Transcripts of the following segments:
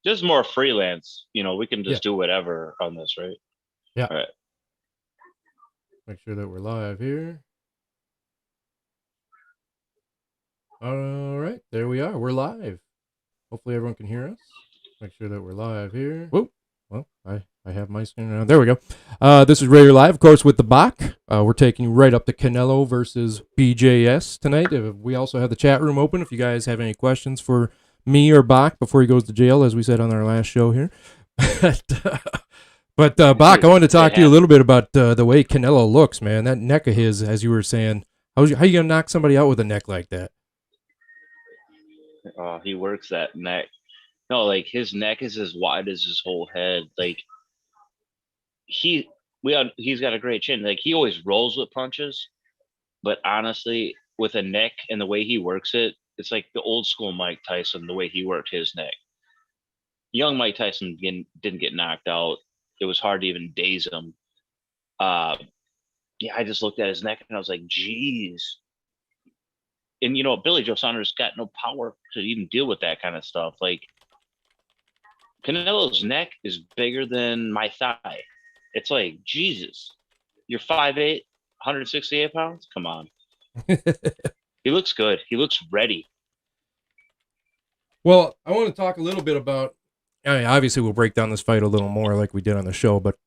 This is more freelance. We can Yeah. just do whatever on this, right? Yeah. All right. Make sure that we're live here. All right, there we are. We're live. Hopefully everyone can hear us. Make sure that we're live here. Whoa. Well, I have my screen around. There we go. This is Radio Live, of course, with the Bach. We're taking you right up to Canelo versus BJS tonight. We also have the chat room open if you guys have any questions for me or Bach before he goes to jail, as we said on our last show here. But Bach, I wanted to talk to you a little bit about the way Canelo looks, man. That neck of his, as you were saying, how you gonna knock somebody out with a neck like that? He works that neck. No, like his neck is as wide as his whole head. Like he's got a great chin. Like he always rolls with punches, but honestly, with a neck and the way he works it, it's like the old school Mike Tyson, the way he worked his neck. Young Mike Tyson didn't get knocked out. It was hard to even daze him. Yeah, I just looked at his neck and I was like, geez. And Billy Joe Saunders got no power to even deal with that kind of stuff. Like Canelo's neck is bigger than my thigh. It's like, Jesus, you're 5'8", 168 pounds? Come on. He looks good. He looks ready. Well, I want to talk a little bit about, I mean, obviously we'll break down this fight a little more like we did on the show, but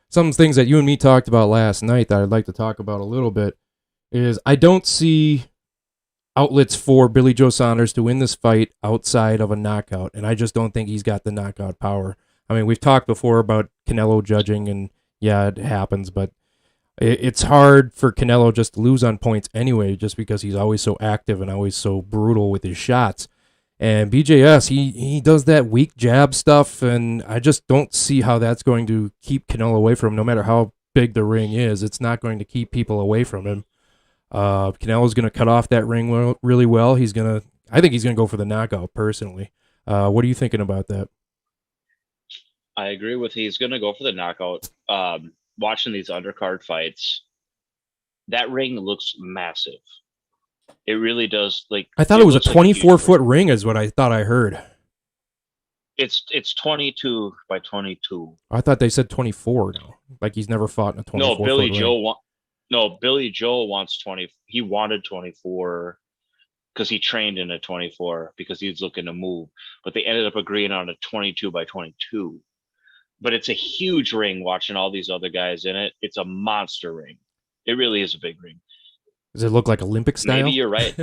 some things that you and me talked about last night that I'd like to talk about a little bit is I don't see outlets for Billy Joe Saunders to win this fight outside of a knockout, and I just don't think he's got the knockout power. I mean, we've talked before about Canelo judging, and yeah, it happens, but it's hard for Canelo just to lose on points anyway, just because he's always so active and always so brutal with his shots. And BJS, he does that weak jab stuff, and I just don't see how that's going to keep Canelo away from him, no matter how big the ring is. It's not going to keep people away from him. Canelo's going to cut off that ring really well. I think he's going to go for the knockout, personally. What are you thinking about that? I agree with he's going to go for the knockout. Watching these undercard fights, that ring looks massive. It really does. Like I thought it was a 24-foot ring, is what I thought I heard. It's 22 by 22. I thought they said 24 now. Like he's never fought in a 24-foot ring. Billy Joe wants 20. He wanted 24 because he trained in a 24 because he was looking to move. But they ended up agreeing on a 22 by 22. But it's a huge ring watching all these other guys in it. It's a monster ring. It really is a big ring. Does it look like Olympic style? Maybe you're right.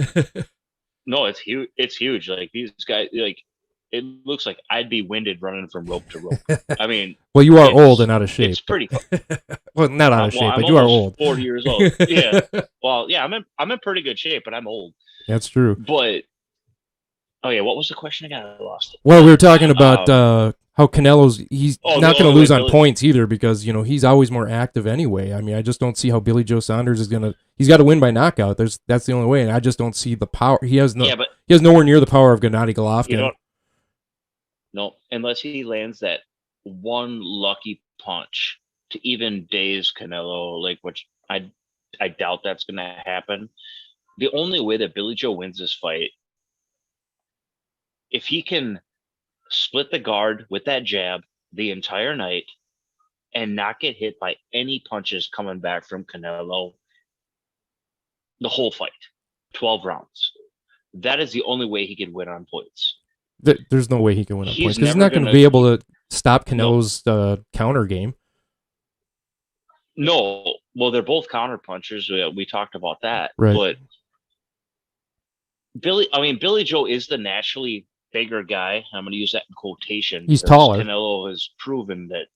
No, it's huge. It's huge. Like these guys, like it looks like I'd be winded running from rope to rope. I mean, well, you are old and out of shape. It's pretty. Well, not out of shape, but you are old. 40 years old. Yeah. Well, yeah, I'm in pretty good shape, but I'm old. That's true. But oh yeah, what was the question again? I lost it. Well, we were talking about how he's not going to lose on points either because he's always more active anyway. I mean, I just don't see how Billy Joe Saunders is gonna. He's got to win by knockout. That's the only way, and I just don't see the power. He has nowhere near the power of Gennady Golovkin. No, unless he lands that one lucky punch to even daze Canelo, like which I doubt that's going to happen. The only way that Billy Joe wins this fight, if he can split the guard with that jab the entire night and not get hit by any punches coming back from Canelo the whole fight, 12 rounds. That is the only way he can win on points. There's no way he can win on points. He's not going to be able to stop Canelo's counter game. No. Well, they're both counter punchers. We talked about that. Right. But Billy Joe is the naturally bigger guy. I'm going to use that in quotation. He's taller. Canelo has proven that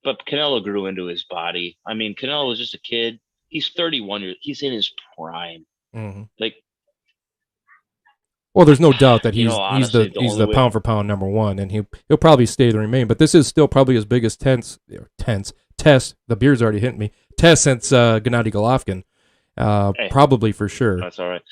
but Canelo grew into his body. I mean, Canelo was just a kid. He's 31 years. He's in his prime. Mm-hmm. Like, well, there's no doubt that he's the pound for pound number one, and he'll probably stay to remain. But this is still probably his biggest test. The beer's already hitting me. Test since Gennady Golovkin, probably for sure. That's all right.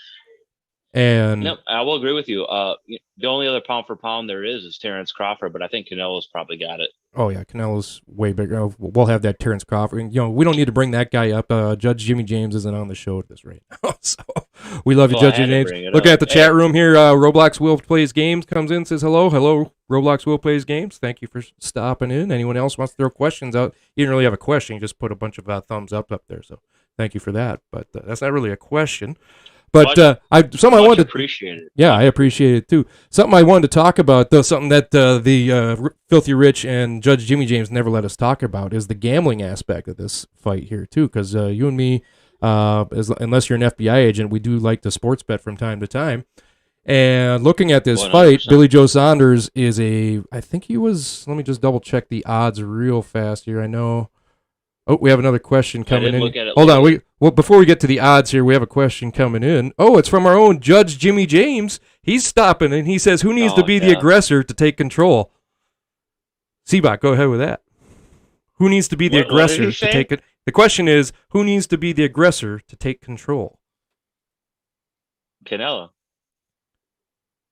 And Nope, I will agree with you. The only other pound for pound there is Terrence Crawford, but I think Canelo's probably got it. oh yeah, Canelo's way bigger. We'll have that Terrence Crawford. You know, we don't need to bring that guy up. Judge Jimmy James isn't on the show at this rate. So we love you, Well, I Judge had Jimmy to James. bring it Looking up. at the Hey, chat room here, Roblox Will Plays Games comes in, says hello. Hello, Roblox Will Plays Games. Thank you for stopping in. Anyone else wants to throw questions out? You didn't really have a question. You just put a bunch of thumbs up there. So thank you for that. But that's not really a question. But much something I much wanted to, appreciated. yeah, I Much appreciate it too. Something I wanted to talk about, though, something that the Filthy Rich and Judge Jimmy James never let us talk about is the gambling aspect of this fight here too. Because you and me, unless you're an FBI agent, we do like to sports bet from time to time. And looking at this fight, 100%. Billy Joe Saunders is I think he was. Let me just double check the odds real fast here. I know. Oh, we have another question I coming didn't in. look at it Hold on, late. before we get to the odds here, we have a question coming in. Oh, it's from our own Judge Jimmy James. He's stopping and he says, "Who needs to Oh be the yeah. aggressor to take control?" Seabot, go ahead with that. Who needs to be the What did he aggressor to say? take it? The question is, who needs to be the aggressor to take control? Canelo.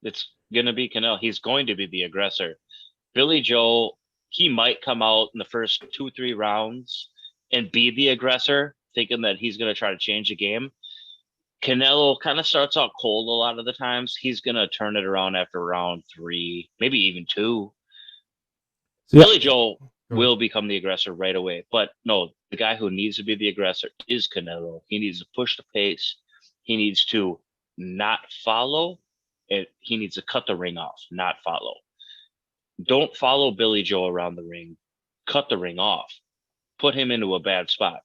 It's gonna be Canelo. He's going to be the aggressor. Billy Joe, he might come out in the first 2-3 rounds and be the aggressor, thinking that he's gonna try to change the game. Canelo kind of starts out cold a lot of the times. He's gonna turn it around after round 3, maybe even 2. Yeah. Billy Joel will become the aggressor right away. But no, the guy who needs to be the aggressor is Canelo. He needs to push the pace. He needs to not follow. He needs to cut the ring off, not follow. Don't follow Billy Joe around the ring. Cut the ring off. Put him into a bad spot,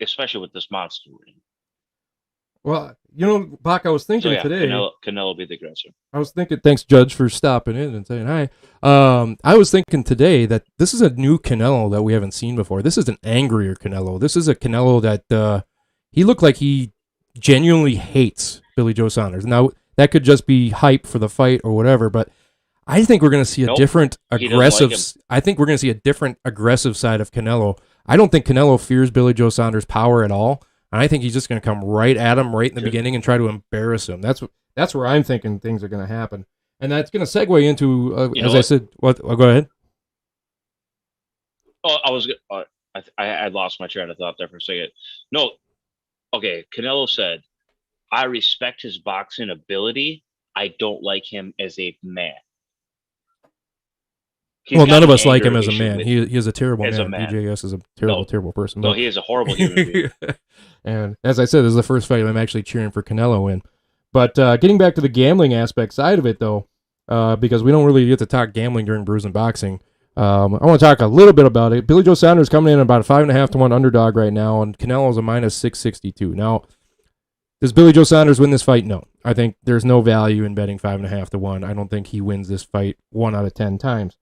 especially with this monster ring. Well, you know, Bach, I was So thinking yeah, today. Canelo will be the aggressor. I was thinking, thanks, Judge, for stopping in and saying hi. I was thinking today that this is a new Canelo that we haven't seen before. This is an angrier Canelo. This is a Canelo that he looked like he genuinely hates Billy Joe Saunders. Now, that could just be hype for the fight or whatever, but I think we're going to see a Nope, different he doesn't like aggressive. him. I think we're going to see a different aggressive side of Canelo. I don't think Canelo fears Billy Joe Saunders' power at all. And I think he's just going to come right at him right in the beginning and try to embarrass him. That's where I'm thinking things are going to happen, and that's going to segue into as I said. What? Oh, go ahead. Oh, I was. I lost my train of thought there for a second. No, okay. Canelo said, "I respect his boxing ability. I don't like him as a man." Well, none of us like him as a man. He is a terrible as a man. man. BJS is a terrible, terrible person. No, he is a horrible human being. And as I said, this is the first fight I'm actually cheering for Canelo in. But getting back to the gambling aspect side of it, though, because we don't really get to talk gambling during Brews and Boxing, I want to talk a little bit about it. Billy Joe Saunders coming in about a 5.5 to 1 underdog right now, and Canelo's a minus 662. Now, does Billy Joe Saunders win this fight? No. I think there's no value in betting 5.5 to 1. I don't think he wins this fight 1 out of 10 times.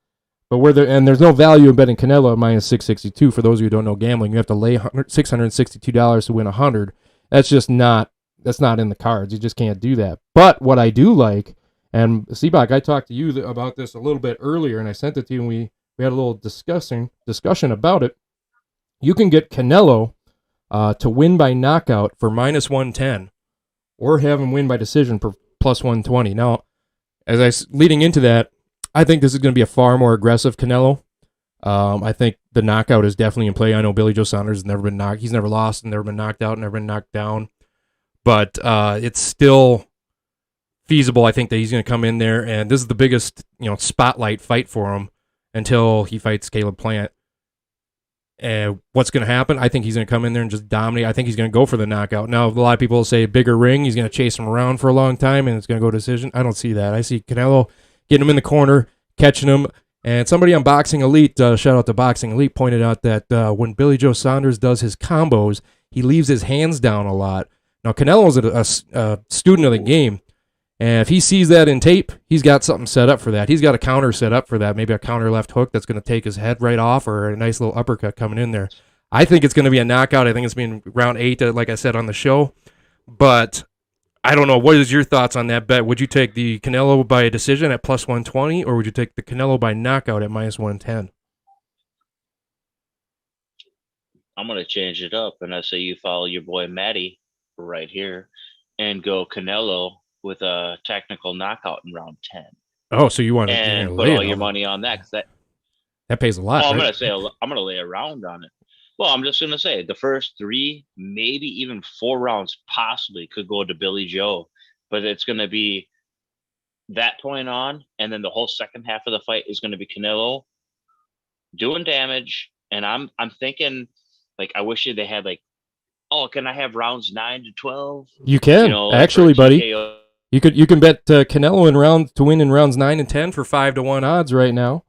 But there's no value in betting Canelo at minus 662. For those of you who don't know gambling, you have to lay $662 to win 100. That's just not in the cards. You just can't do that. But what I do like, and Seabach, I talked to you about this a little bit earlier, and I sent it to you, and we had a little discussion about it. You can get Canelo to win by knockout for minus 110, or have him win by decision for plus 120. Now, leading into that, I think this is going to be a far more aggressive Canelo. I think the knockout is definitely in play. I know Billy Joe Saunders has never been knocked. He's never lost and never been knocked out, never been knocked down. But it's still feasible. I think that he's going to come in there, and this is the biggest spotlight fight for him until he fights Caleb Plant. And what's going to happen? I think he's going to come in there and just dominate. I think he's going to go for the knockout. Now, a lot of people will say bigger ring. He's going to chase him around for a long time, and it's going to go decision. I don't see that. I see Canelo getting him in the corner, catching him. And somebody on Boxing Elite, shout out to Boxing Elite, pointed out that when Billy Joe Saunders does his combos, he leaves his hands down a lot. Now, Canelo's a student of the game, and if he sees that in tape, he's got something set up for that. He's got a counter set up for that, maybe a counter left hook that's going to take his head right off, or a nice little uppercut coming in there. I think it's going to be a knockout. I think it's being round 8, like I said on the show. But I don't know. What is your thoughts on that bet? Would you take the Canelo by a decision at plus 120, or would you take the Canelo by knockout at minus 110? I'm going to change it up, and I say you follow your boy Matty right here and go Canelo with a technical knockout in round 10, Oh, so you're and gonna put lay all it your on money on that. 'Cause that pays a lot, I'm right? gonna say I'm gonna lay a round on it. Well, I'm just gonna say the first 3, maybe even 4 rounds, possibly could go to Billy Joe, but it's gonna be that point on, and then the whole second half of the fight is gonna be Canelo doing damage. And I'm thinking, like, I wish they had, like, oh, can I have rounds 9 to 12? You can Like for a actually, buddy. TKO. You can bet Canelo to win in rounds 9 and 10 for 5-1 odds right now,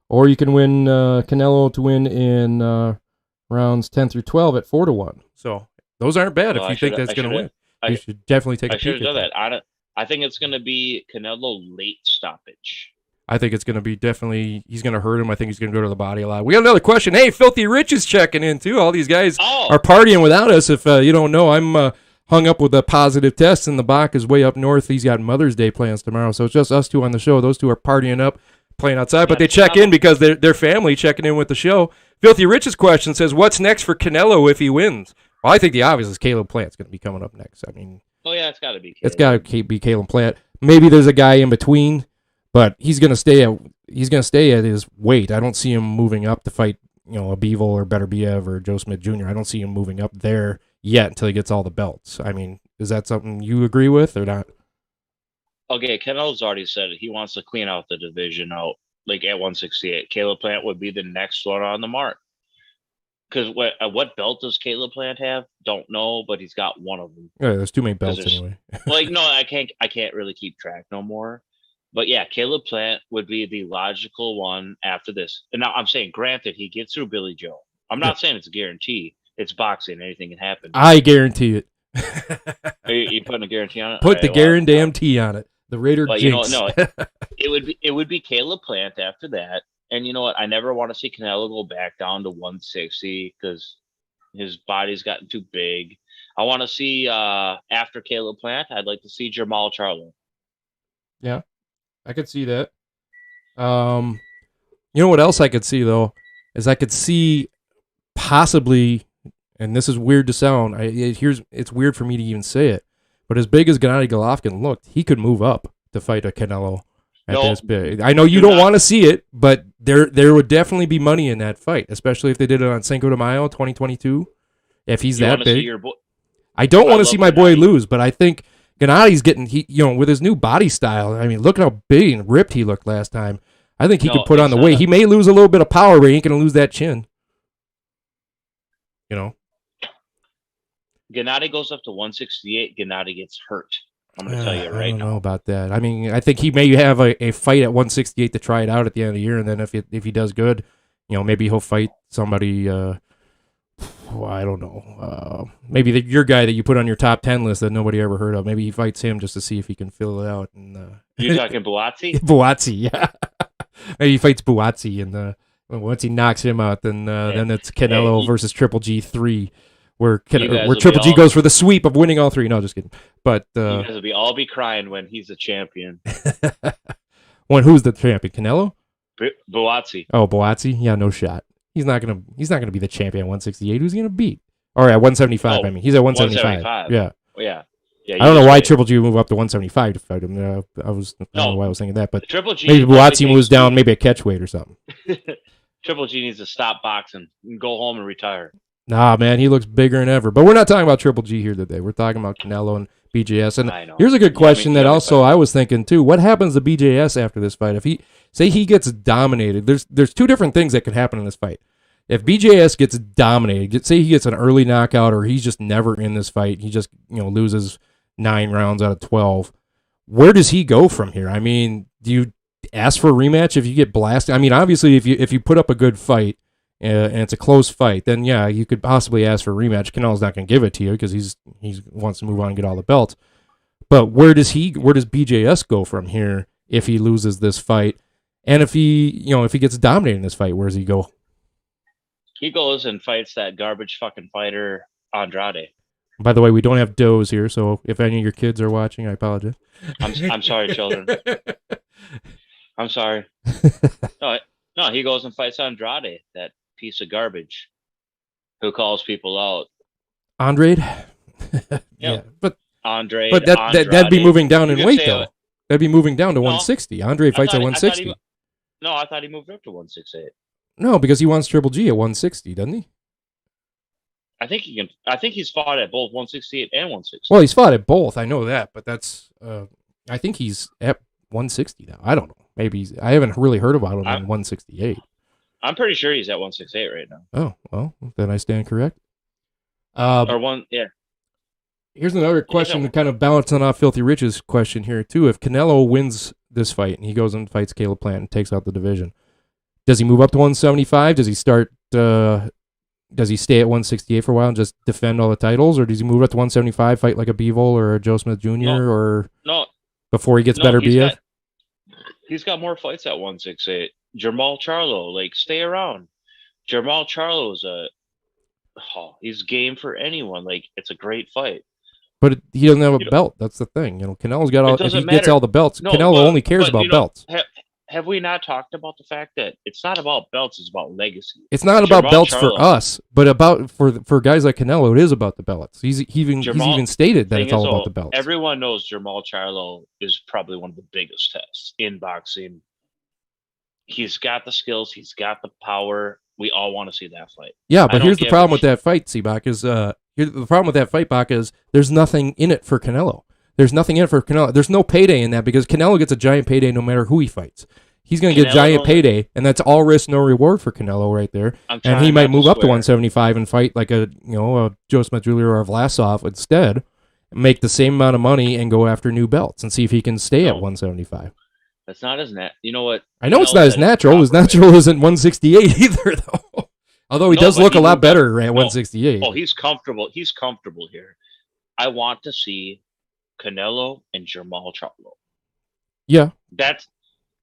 or you can win Canelo to win in rounds 10 through 12 at 4-1. So those aren't bad if you think that's going to win. You should definitely take a peek at that. I should have done that. I think it's going to be Canelo late stoppage. I think it's going to be definitely, he's going to hurt him. I think he's going to go to the body a lot. We got another question. Hey, Filthy Rich is checking in too. All these guys are partying without us. If you don't know, I'm hung up with a positive test, and the Bach is way up north. He's got Mother's Day plans tomorrow, so it's just us two on the show. Those two are partying up, playing outside, but they check in because they're family checking in with the show. Filthy Rich's question says, what's next for Canelo if he wins? Well, I think the obvious is Caleb Plant's going to be coming up next. I mean, oh yeah, it's got to be. It's got to be Caleb Plant. Maybe there's a guy in between, but he's going to stay at his weight. I don't see him moving up to fight, a Bivol or Beterbiev or Joe Smith Jr. I don't see him moving up there yet until he gets all the belts. I mean, is that something you agree with or not? Okay, Canelo's already said it. He wants to clean out the division out, like at 168. Caleb Plant would be the next one on the mark. Because what belt does Caleb Plant have? Don't know, but he's got one of them. Yeah, there's too many belts anyway. I can't really keep track no more. But yeah, Caleb Plant would be the logical one after this. And now I'm saying, granted, he gets through Billy Joe. I'm not saying it's a guarantee. It's boxing. Anything can happen. I guarantee it. Are you putting a guarantee on it? Put the guarantee on it. The Raider jinx. It would be Caleb Plant after that. And you know what? I never want to see Canelo go back down to 160 because his body's gotten too big. I want to see after Caleb Plant, I'd like to see Jamal Charlo. Yeah, I could see that. You know what else I could see though is I could see possibly, and this is weird to sound. It's weird for me to even say it, but as big as Gennady Golovkin looked, he could move up to fight a Canelo. This big. I know you don't want to see it, but there would definitely be money in that fight, especially if they did it on Cinco de Mayo 2022. If he's that big, I don't want to see my boy lose, but I think Gennady's getting with his new body style. I mean, look at how big and ripped he looked last time. I think he could put on the weight. He may lose a little bit of power, but he ain't gonna lose that chin. Gennady goes up to 168. Gennady gets hurt. I'm going to tell you right now. I don't know about that. I mean, I think he may have a fight at 168 to try it out at the end of the year, and then if he does good, maybe he'll fight somebody. I don't know. Maybe your guy that you put on your top 10 list that nobody ever heard of. Maybe he fights him just to see if he can fill it out. And you're talking Buatsi? Buatsi, yeah. Maybe he fights Buatsi, and once he knocks him out, then it's Canelo versus Triple G3. Where Triple G goes for the sweep of winning all three. No, just kidding. But you guys will all be crying when he's a champion. Who's the champion? Canelo? Buatsi. Oh, Buatsi? Yeah, no shot. He's not gonna be the champion at 168. Who's he gonna beat? Or at 175? I mean, he's at 175. Yeah. Yeah. I don't know why Triple G would move up to 175 to fight him. I don't know why I was thinking that, but Triple G maybe Buatsi moves down, maybe a catch weight or something. Triple G needs to stop boxing and go home and retire. Nah, man, he looks bigger than ever. But we're not talking about Triple G here today. We're talking about Canelo and BJS. And here's a good question that also I was thinking too. What happens to BJS after this fight? If he gets dominated, there's two different things that could happen in this fight. If BJS gets dominated, say he gets an early knockout or he's just never in this fight, he just loses 9 rounds out of 12. Where does he go from here? I mean, do you ask for a rematch if you get blasted? I mean, obviously, if you put up a good fight, and it's a close fight, then yeah, you could possibly ask for a rematch. Canelo's not going to give it to you because he wants to move on and get all the belts. But where does BJS go from here if he loses this fight? And if he gets dominated in this fight, where does he go? He goes and fights that garbage fucking fighter Andrade. By the way, we don't have does here, so if any of your kids are watching, I apologize. I'm sorry, children. I'm sorry. No, he goes and fights Andrade, that piece of garbage who calls people out. Andrade? Yeah. But Andre, But that'd be moving down in weight though. That'd be moving down to No. 160. Andre fights at 160. I thought he moved up to 168. No, because he wants Triple G at 160, doesn't he? I think he can. I think he's fought at both 168 and 160. Well, he's fought at both. I know that, but that's. I think he's at 160 now. I don't know. Maybe I haven't really heard about him in 168. I'm pretty sure he's at 168 right now. Oh well, then I stand correct. Or one, yeah. Here's another question, kind of balancing off Filthy Rich's question here too. If Canelo wins this fight and he goes and fights Caleb Plant and takes out the division, does he move up to 175? Does he start? Does he stay at 168 for a while and just defend all the titles, or does he move up to 175, fight like a Bivol or a Joe Smith Jr. or before he gets better BF? He's got more fights at 168. Jermall Charlo, like, stay around. Jermall Charlo's he's game for anyone. Like, it's a great fight. But he doesn't have a belt. That's the thing. Canelo's got all. If he gets all the belts, Canelo only cares about belts. Have we not talked about the fact that it's not about belts? It's about legacy. It's not about belts for us, but for guys like Canelo, it is about the belts. He's even stated that it's all about the belts. Everyone knows Jermall Charlo is probably one of the biggest tests in boxing. He's got the skills. He's got the power. We all want to see that fight. Yeah, but here's the problem with that fight, Seabach, is the problem with that fight, Bach, is there's nothing in it for Canelo. There's nothing in it for Canelo. There's no payday in that because Canelo gets a giant payday no matter who he fights. He's going to get a giant payday, and that's all risk, no reward for Canelo right there. And he might move up to 175 and fight like a Joe Smith Jr. or a Vlasov instead, make the same amount of money and go after new belts and see if he can stay at 175. That's not as You know what? I know it's not as natural. His natural isn't 168 either, though. Although he does look a lot better at 168. Oh, he's comfortable. He's comfortable here. I want to see Canelo and Jermall Charlo. Yeah.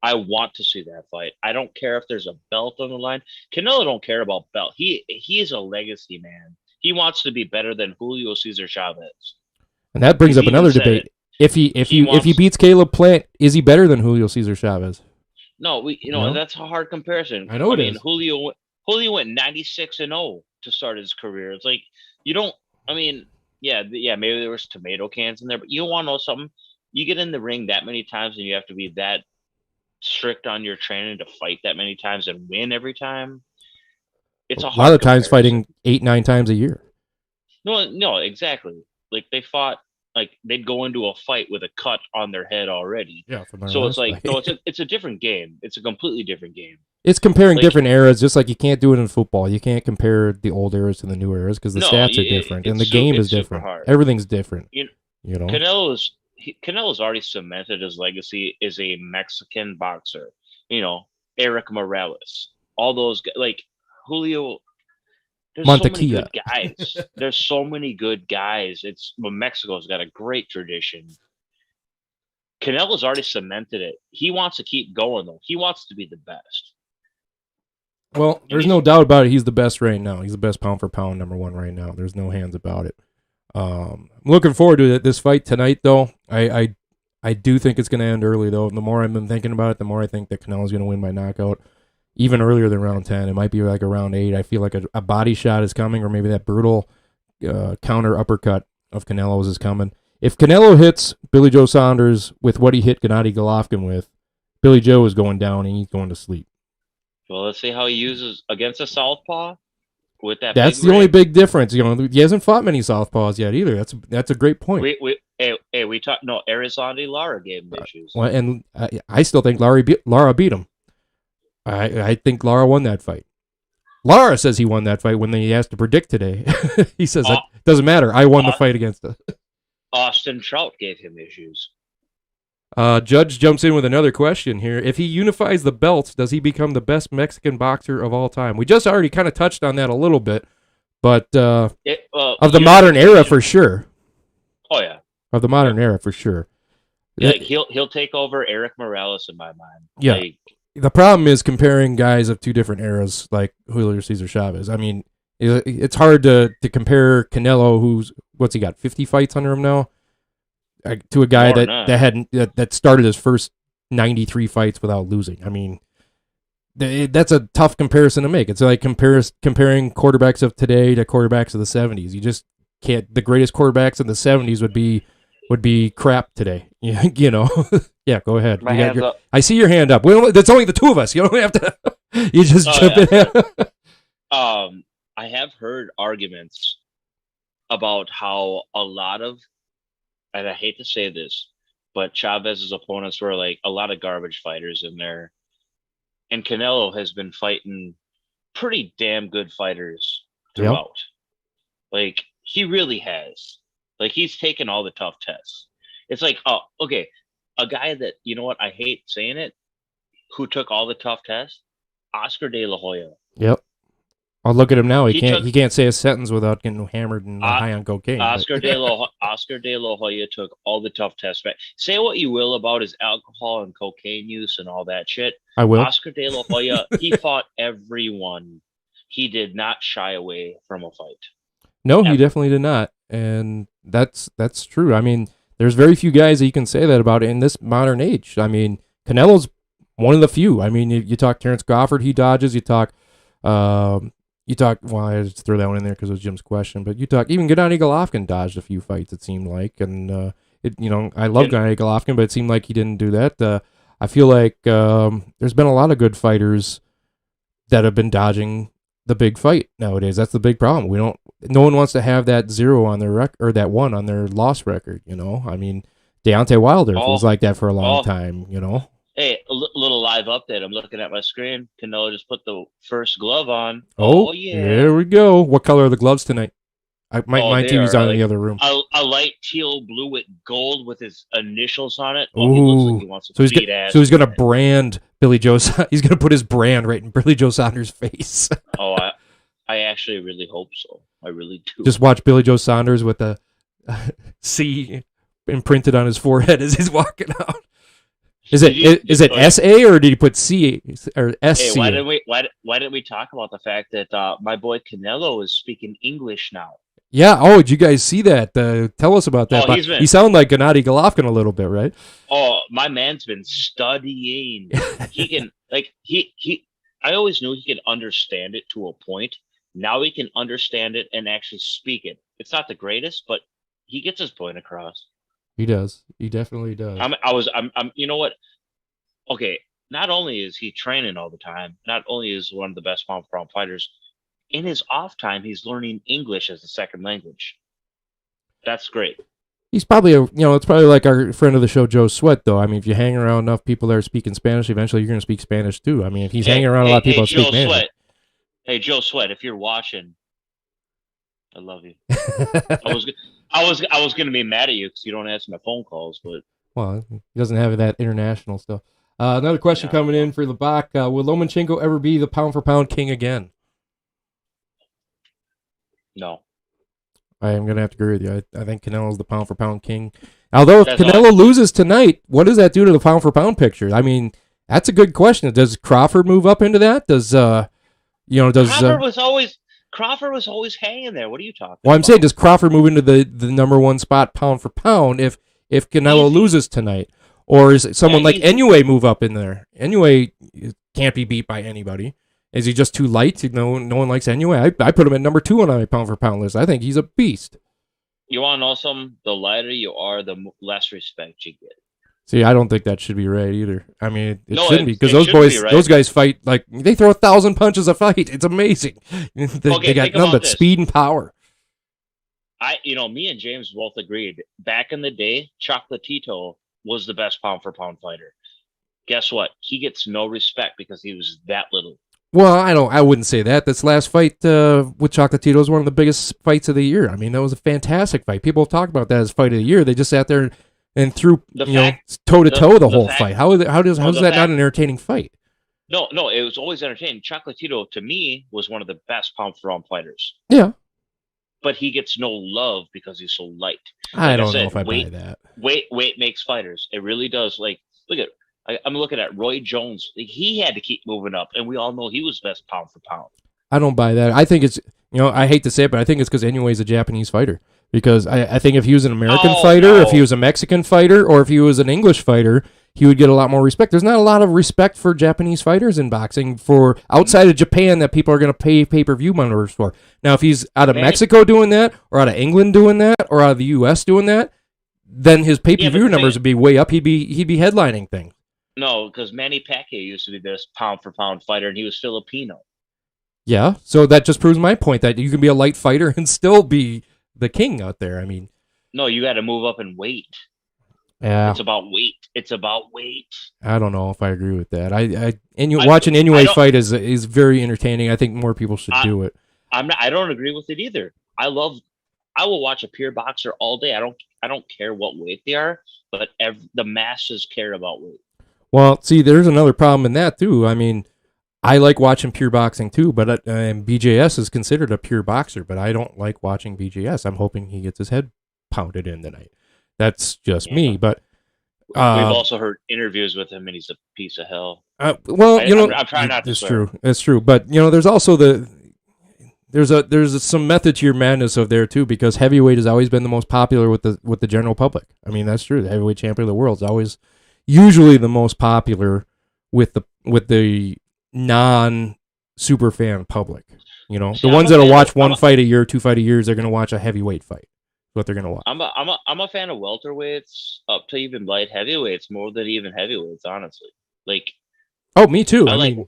I want to see that fight. I don't care if there's a belt on the line. Canelo don't care about belt. He is a legacy man. He wants to be better than Julio Cesar Chavez. And that brings up another debate. If he beats Caleb Plant, is he better than Julio Cesar Chavez? No, that's a hard comparison. I know it is. Julio went 96-0 to start his career. It's like maybe there was tomato cans in there, but you want to know something? You get in the ring that many times and you have to be that strict on your training to fight that many times and win every time. It's a lot of times fighting 8-9 times a year. No, exactly. Like they fought, like they'd go into a fight with a cut on their head already. Yeah. So it's like, it's a different game. It's a completely different game. It's comparing different eras, just like you can't do it in football. You can't compare the old eras to the new eras because the stats are different and the game is different. Everything's different. Canelo's already cemented his legacy as a Mexican boxer. Eric Morales, all those like Julio. There's so many good guys. There's so many good guys. Mexico's got a great tradition. Canelo's already cemented it. He wants to keep going though. He wants to be the best. Well, there's no doubt about it. He's the best right now. He's the best pound for pound number one right now. There's no hands about it. I'm looking forward to this fight tonight, though. I do think it's going to end early, though. The more I've been thinking about it, the more I think that Canelo's going to win by knockout, even earlier than round 10. It might be like around 8. I feel like a body shot is coming, or maybe that brutal counter uppercut of Canelo's is coming. If Canelo hits Billy Joe Saunders with what he hit Gennady Golovkin with, Billy Joe is going down and he's going to sleep. Well, let's see how he uses against a southpaw. With that, that's the only big difference. He hasn't fought many southpaws yet either. That's a great point. We talked. No, Arizona Lara gave him issues. Well, and I still think Lara beat him. I think Lara won that fight. Lara says he won that fight when he asked to predict today. He says it doesn't matter. I won the fight against it. Austin Trout gave him issues. Judge jumps in with another question here. If he unifies the belts, does he become the best Mexican boxer of all time? We just already kind of touched on that a little bit, but of the modern era for sure. Oh yeah, of the modern era for sure. Yeah, he'll take over Eric Morales in my mind. Yeah. The problem is comparing guys of two different eras like Julio Cesar Chavez. I mean, it's hard to compare Canelo, what's he got, 50 fights under him now, to a guy that started his first 93 fights without losing. I mean, that's a tough comparison to make. It's like comparing quarterbacks of today to quarterbacks of the 70s. You just can't. The greatest quarterbacks in the 70s would be would be crap today. You know. Yeah, go ahead. My hands up. I see your hand up. That's only the two of us. You don't have to. You just jump in. I have heard arguments about how a lot of, and I hate to say this, but Chavez's opponents were like a lot of garbage fighters in there, and Canelo has been fighting pretty damn good fighters throughout. Yep. Like, he really has. Like, he's taken all the tough tests. It's like, oh, okay, a guy that, you know what, I hate saying it, who took all the tough tests, Oscar De La Hoya. Yep. I'll look at him now. He can't say a sentence without getting hammered and high on cocaine. Oscar De La Hoya took all the tough tests. Say what you will about his alcohol and cocaine use and all that shit. I will. Oscar De La Hoya, he fought everyone. He did not shy away from a fight. No, he definitely did not, and that's true. I mean, there's very few guys that you can say that about in this modern age. I mean, Canelo's one of the few. I mean, you talk Terrence Crawford, he dodges. You talk. Well, I just throw that one in there because it was Jim's question, but you talk, even Gennady Golovkin dodged a few fights, it seemed like, and, I love Gennady Golovkin, but it seemed like he didn't do that. I feel like, there's been a lot of good fighters that have been dodging the big fight nowadays. That's the big problem. No one wants to have that 0 on their record, or that 1 on their loss record, I mean, Deontay Wilder was like that for a long time, Hey, a little live update. I'm looking at my screen. Canelo just put the first glove on. Oh yeah. There we go. What color are the gloves tonight? My TV's on in the other room. A light teal blue with gold with his initials on it. Oh, he looks like he wants to beat ass. So he's going to brand Billy Joe. He's going to put his brand right in Billy Joe Saunders' face. I actually really hope so. I really do. Just watch Billy Joe Saunders with the C imprinted on his forehead as he's walking out. Is it SA or did you put C or SC? Hey, why didn't we talk about the fact that my boy Canelo is speaking English now? Yeah. Oh, did you guys see that? Tell us about that. He sounded like Gennady Golovkin a little bit, right? Oh, my man's been studying. He can I always knew he could understand it to a point. Now he can understand it and actually speak it. It's not the greatest, but he gets his point across. He does. He definitely does. I'm. You know what? Okay. Not only is he training all the time, not only is one of the best pound for pound fighters, in his off time, he's learning English as a second language. That's great. He's probably it's probably like our friend of the show, Joe Sweat, though. I mean, if you hang around enough people that are speaking Spanish, eventually you're going to speak Spanish too. I mean, if he's hanging around a lot of people that speak Spanish. Hey, Joe Sweat, if you're watching, I love you. I was gonna be mad at you because you don't answer my phone calls, but he doesn't have that international stuff. Another question coming in for Lebach: will Lomachenko ever be the pound for pound king again? No. I am gonna have to agree with you. I think Canelo's the pound for pound king. Although if Canelo loses tonight, what does that do to the pound for pound picture? I mean, that's a good question. Does Crawford move up into that? Does Crawford was always hanging there. What are you talking about? Well, I'm saying, does Crawford move into the number one spot pound for pound if Canelo loses tonight? Or is it someone like Inoue move up in there? Inoue can't be beat by anybody. Is he just too light? No one likes Inoue. I put him at number 2 on my pound for pound list. I think he's a beast. You want to know something? The lighter you are, the less respect you get. See, I don't think that should be right either. I mean, it shouldn't be, because those guys fight like they throw 1,000 punches a fight. It's amazing. They got nothing but speed and power. Me and James both agreed. Back in the day, Chocolatito was the best pound for pound fighter. Guess what? He gets no respect because he was that little. Well, I wouldn't say that. This last fight with Chocolatito was one of the biggest fights of the year. I mean, that was a fantastic fight. People talk about that as fight of the year. They just sat there and threw toe to toe the whole fight. How is that not an entertaining fight? No, it was always entertaining. Chocolatito, to me, was one of the best pound for pound fighters. Yeah. But he gets no love because he's so light. I don't know if I buy that. Weight makes fighters. It really does. Like, look at, I'm looking at Roy Jones. He had to keep moving up, and we all know he was best pound for pound. I don't buy that. I think it's, I hate to say it, but I think it's because Inoue is a Japanese fighter. Because I think if he was an American fighter, if he was a Mexican fighter, or if he was an English fighter, he would get a lot more respect. There's not a lot of respect for Japanese fighters in boxing for outside of Japan that people are going to pay pay-per-view numbers for. Now, if he's out of Mexico doing that, or out of England doing that, or out of the U.S. doing that, then his pay per Yeah, but view numbers would be way up. He'd be headlining things. no, because Manny Pacquiao used to be this pound for pound fighter, and he was Filipino. Yeah, so that just proves my point that you can be a light fighter and still be the king out there. I mean, No, you got to move up in weight. yeah, It's about weight. It's about weight. I don't know if I agree with that. I watching I Inoue don't. fight is very entertaining. I think more people should I, do it. I'm not. I don't agree with it either. I will watch a pure boxer all day. I don't care what weight they are, but the masses care about weight. Well, see, there's another problem in that too. I mean, I like watching pure boxing too, but BJS is considered a pure boxer, but I don't like watching BJS. I'm hoping he gets his head pounded in tonight. That's just me, but we've also heard interviews with him, and he's a piece of hell. Well, I'm trying not to it's swear. true. It's true, but there's also there's some method to your madness of there too, because heavyweight has always been the most popular with the general public. I mean, that's true. The heavyweight champion of the world is always usually the most popular with the non super fan public. The ones that'll watch one fight a year, two fight a year, they're going to watch a heavyweight fight. What they're going to watch. I'm a fan of welterweights up to even light heavyweights more than even heavyweights, honestly. Like, oh, me too. I mean,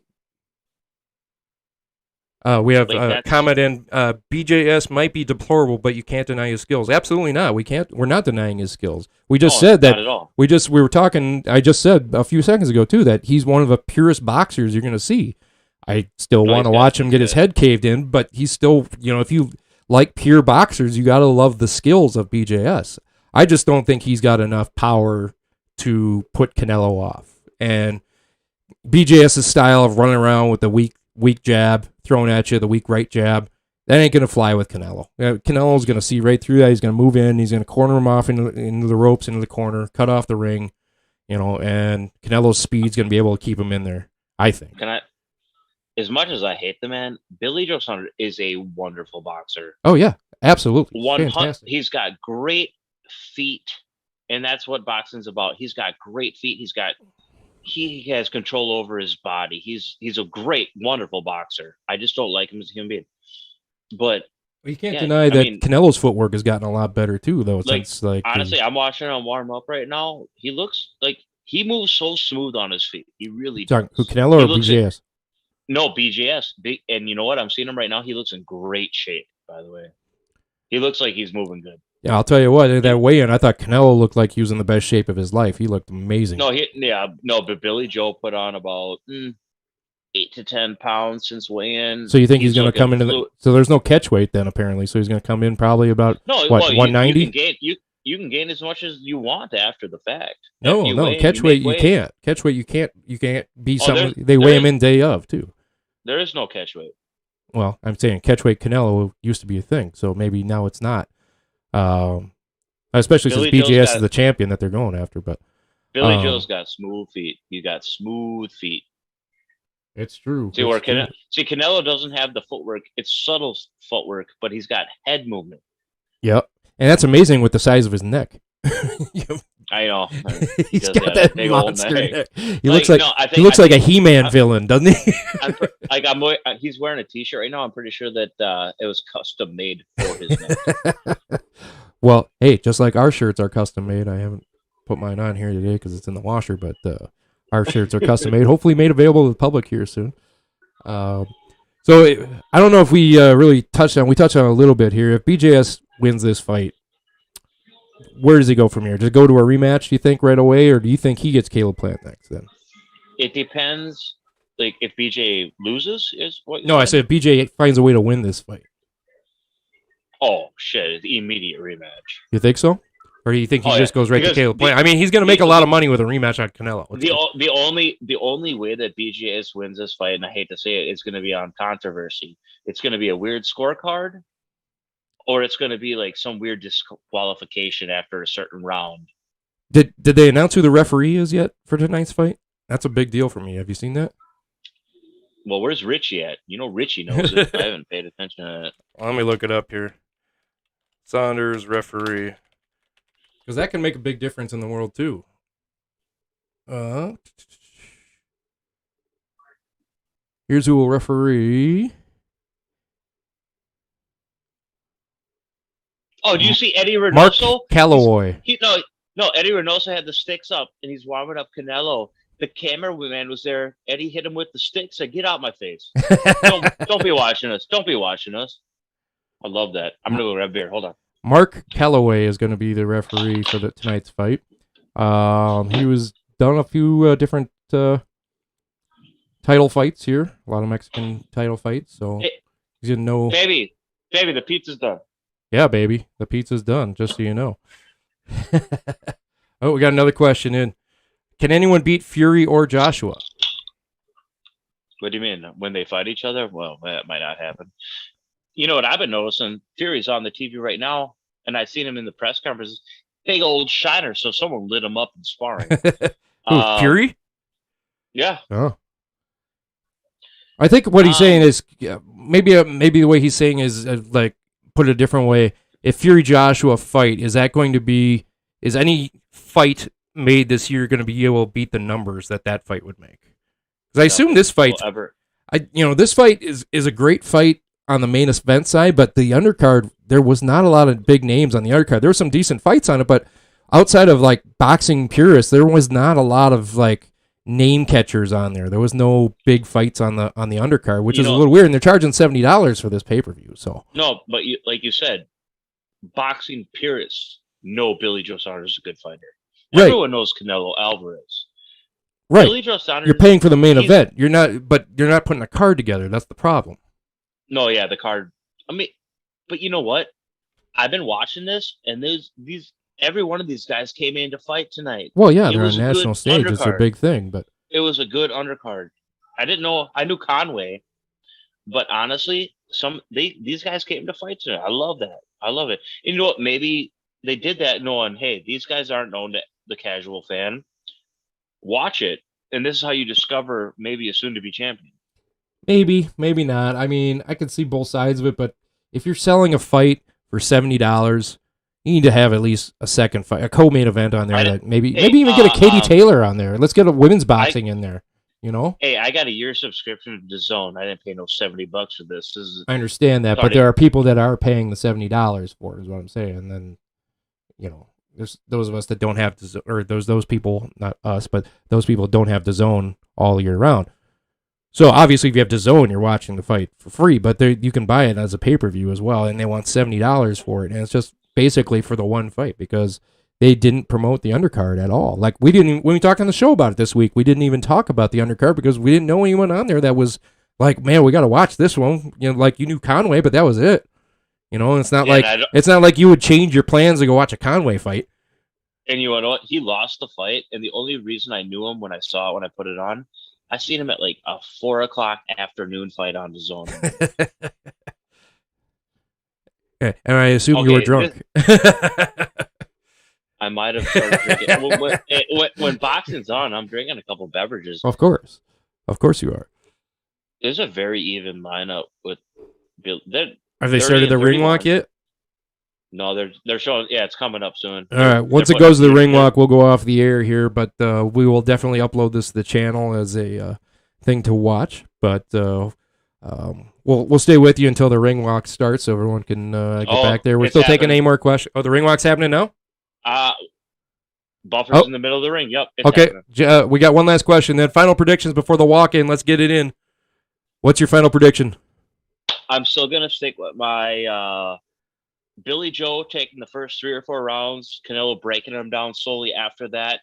we have a comment in. BJS might be deplorable, but you can't deny his skills. Absolutely not. We're not denying his skills. We just said that. Not at all. We were talking. I just said a few seconds ago too that he's one of the purest boxers you're going to see. I still want to watch him get his head caved in, but he's still, if you like pure boxers, you got to love the skills of BJS. I just don't think he's got enough power to put Canelo off. And BJS's style of running around with the weak jab thrown at you, the weak right jab, that ain't going to fly with Canelo. Canelo's going to see right through that. He's going to move in. He's going to corner him off into the ropes, into the corner, cut off the ring, and Canelo's speed's going to be able to keep him in there, I think. As much as I hate the man, Billy Joe Saunders is a wonderful boxer. Oh, yeah, absolutely. Fantastic. He's got great feet, and that's what boxing's about. He's got great feet. He has control over his body. He's a great, wonderful boxer. I just don't like him as a human being. But you can't deny that Canelo's footwork has gotten a lot better too, though. Honestly, I'm watching him warm up right now. He looks like he moves so smooth on his feet. He really does. Who, Canelo or BJS? No, BJS. And you know what? I'm seeing him right now. He looks in great shape, by the way. He looks like he's moving good. Yeah, I'll tell you what, that weigh-in, I thought Canelo looked like he was in the best shape of his life. He looked amazing. But Billy Joe put on about 8 to 10 pounds since weigh-in. So you think he's going to come into so there's no catch weight then, apparently. So he's going to come in probably about, 190? You can gain as much as you want after the fact. No, catch weight you can't. Catch weight you can't be something. They weigh him in day of, too. There is no catch weight. Well, I'm saying catch weight Canelo used to be a thing, so maybe now it's not. Especially since BJS is the champion that they're going after. But Billy Joe's got smooth feet. He got smooth feet. It's true. Canelo doesn't have the footwork. It's subtle footwork, but he's got head movement. Yep. And that's amazing with the size of his neck. I know. He's got that monster neck. He looks like a He-Man villain, doesn't he? He's wearing a T-shirt right now. I'm pretty sure that it was custom made for his neck. Well, hey, just like our shirts are custom made. I haven't put mine on here today because it's in the washer, but our shirts are custom made. Hopefully made available to the public here soon. I don't know if we really touched on. We touched on it a little bit here. If BJS wins this fight, where does he go from here? Does he go to a rematch, do you think, right away, or do you think he gets Caleb Plant next then? It depends. Like, if BJ loses, is what? No, I said if BJ finds a way to win this fight. Oh, shit. It's immediate rematch. You think so? Or do you think he just goes right to Caleb Plant? I mean, he's going to make a lot of money with a rematch on Canelo. The only way that BJS wins this fight, and I hate to say it, it's going to be on controversy. It's going to be a weird scorecard, or it's going to be like some weird disqualification after a certain round. Did they announce who the referee is yet for tonight's fight? That's a big deal for me. Have you seen that? Well, where's Richie at? Richie knows it. I haven't paid attention to it. Let me look it up here. Saunders referee. Because that can make a big difference in the world, too. Here's who will referee. Oh, do you see Eddie Mark Reynoso? Calloway. No, Eddie Reynoso had the sticks up and he's warming up Canelo. The cameraman was there. Eddie hit him with the sticks. Said, "Get out my face! Don't be watching us. Don't be watching us." I love that. I'm gonna go grab beer. Hold on. Mark Calloway is going to be the referee for tonight's fight. He was done a few different title fights here, a lot of Mexican title fights. So he's gonna know. Baby, the pizza's done. Yeah, baby, the pizza's done. Just so you know. Oh, we got another question in. Can anyone beat Fury or Joshua? What do you mean? When they fight each other? Well, that might not happen. You know what I've been noticing? Fury's on the TV right now, and I've seen him in the press conferences. Big old shiner, so someone lit him up in sparring. Who, Fury? Yeah. Oh. I think what he's saying is maybe the way he's saying is like put it a different way. If Fury Joshua fight, is any fight made this year going to be able to beat the numbers that fight would make? Because I assume this fight, this fight is a great fight on the main event side, but the undercard, there was not a lot of big names on the undercard. There were some decent fights on it, but outside of like boxing purists, there was not a lot of like name catchers on there. There was no big fights on the undercard, which is a little weird. And they're charging $70 for this pay-per-view. So no, but like you said, boxing purists know Billy Joe Saunders is a good fighter. Right. Everyone knows Canelo Alvarez. Right. Billy Joe Saunders. You're paying for the main event. You're not putting a card together. That's the problem. No, yeah, the card. I mean, but you know what? I've been watching this, and every one of these guys came in to fight tonight. Well, yeah, they're on national stage. It's a big thing, but it was a good undercard. I didn't know. I knew Conway, but honestly, these guys came to fight tonight. I love that. I love it. And you know what? Maybe they did that knowing, hey, these guys aren't known to the casual fan. Watch it, and this is how you discover maybe a soon-to-be champion. Maybe not. I mean, I can see both sides of it, but if you're selling a fight for $70, you need to have at least a second fight, a co-main event on there. Maybe even get a Katie Taylor on there. Let's get a women's boxing in there. You know? Hey, I got a year subscription to DAZN. I didn't pay no $70 for this. I understand that, but there are people that are paying the $70 for it, is what I'm saying. And then, there's those of us that don't have DAZN, or those people, not us, but those people don't have DAZN all year round. So obviously, if you have DAZN, you're watching the fight for free, but you can buy it as a pay-per-view as well, and they want $70 for it, and it's just basically for the one fight because they didn't promote the undercard at all. Like when we talked on the show about it this week, we didn't even talk about the undercard because we didn't know anyone on there that was like, man, we got to watch this one. Like you knew Conway, but that was it. It's not like you would change your plans to go watch a Conway fight. And you know what? He lost the fight, and the only reason I knew him when I put it on, I seen him at like a 4:00 afternoon fight on DAZN. Okay, and I assume you were drunk. I might have started drinking. When boxing's on, I'm drinking a couple beverages. Of course you are. There's a very even lineup with Bill. Have they started the ring walk yet? No, they're showing. Yeah, it's coming up soon. All right, once it goes to the ring walk, we'll go off the air here, but we will definitely upload this to the channel as a thing to watch. But we'll stay with you until the ring walk starts, so everyone can get back there. We're still taking any more questions. Oh, the ring walk's happening now. Buffer's in the middle of the ring. Yep. Okay, we got one last question. Then final predictions before the walk-in. Let's get it in. What's your final prediction? I'm still gonna stick with my Billy Joe taking the first 3 or 4 rounds, Canelo breaking him down slowly after that,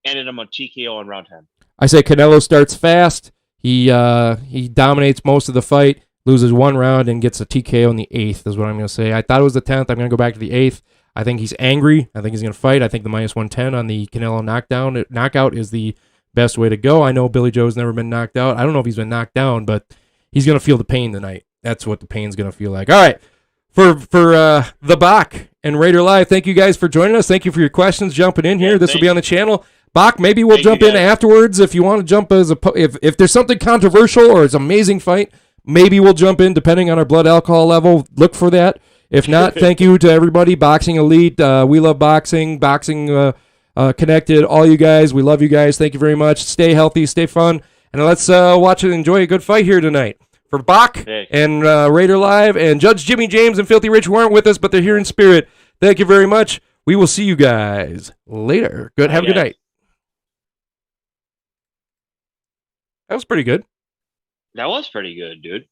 ended him on TKO in round 10. I say Canelo starts fast. He dominates most of the fight, loses 1 round, and gets a TKO in the 8th is what I'm going to say. I thought it was the 10th. I'm going to go back to the 8th. I think he's angry. I think he's going to fight. I think the -110 on the Canelo knockout is the best way to go. I know Billy Joe's never been knocked out. I don't know if he's been knocked down, but he's going to feel the pain tonight. That's what the pain's going to feel like. All right. For the Bach and Raider Live, thank you guys for joining us. Thank you for your questions, jumping in here. This will be on the channel. Bach, maybe we'll jump in afterwards if you want to jump if there's something controversial or it's an amazing fight. Maybe we'll jump in depending on our blood alcohol level. Look for that. If not, thank you to everybody. Boxing Elite, we love boxing. Boxing Connected, all you guys. We love you guys. Thank you very much. Stay healthy, stay fun, and let's watch and enjoy a good fight here tonight. For Bach Hey. and Raider Live and Judge Jimmy James and Filthy Rich weren't with us, but they're here in spirit. Thank you very much. We will see you guys later. Good. Have a good night. That was pretty good. That was pretty good, dude.